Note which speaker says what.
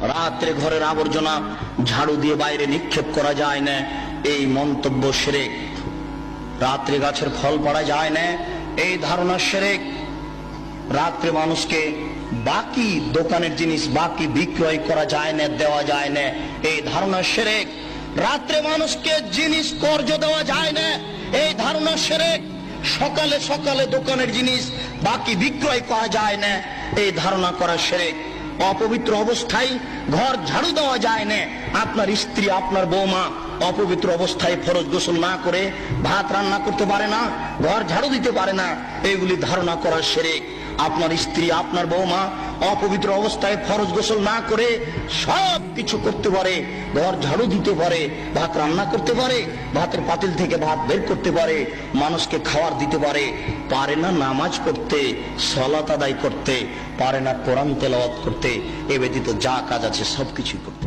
Speaker 1: রাত্রে ঘরের আবর্জনা ঝাড়ু দিয়ে বাইরে নিক্ষেপ করা যায় না, এই মন্তব্য শিরক। রাত্রে গাছের ফল পাড়া যায় না, এই ধারণা শিরক। রাত্রে মানুষকে বাকি দোকানের জিনিস বাকি বিক্রয় করা যায় না, দেওয়া যায় না, এই ধারণা শিরক। রাত্রে মানুষকে জিনিস কর্জ দেওয়া যায় না, এই ধারণা শিরক। সকালে সকালে দোকানের জিনিস বাকি বিক্রয় করা যায় না, এই ধারণা করা শিরক। অপবিত্র অবস্থায় ঘর ঝাড়ু দেওয়া যায় না। আপনার স্ত্রী, আপনার বৌমা অপবিত্র অবস্থায় ফরজ গোসল না করে ভাত রান্না করতে পারে না, ঘর ঝাড়ু দিতে পারে না, এইগুলি ধারণা করা শিরক। আপনার স্ত্রী, আপনার বৌমা অপবিত্র অবস্থায় ফরজ গোসল না করে সব কিছু করতে পারে, ঘর ঝাড়ু দিতে পারে, ভাত রান্না করতে পারে, ভাতের পাতিল থেকে ভাত বের করতে পারে, মানুষকে খাবার দিতে পারে, পারে না নামাজ পড়তে, সালাত আদায় করতে, পারে না কোরআন তেলাওয়াত করতে, এ ব্যতীত যা কাজ আছে সবকিছুই করতে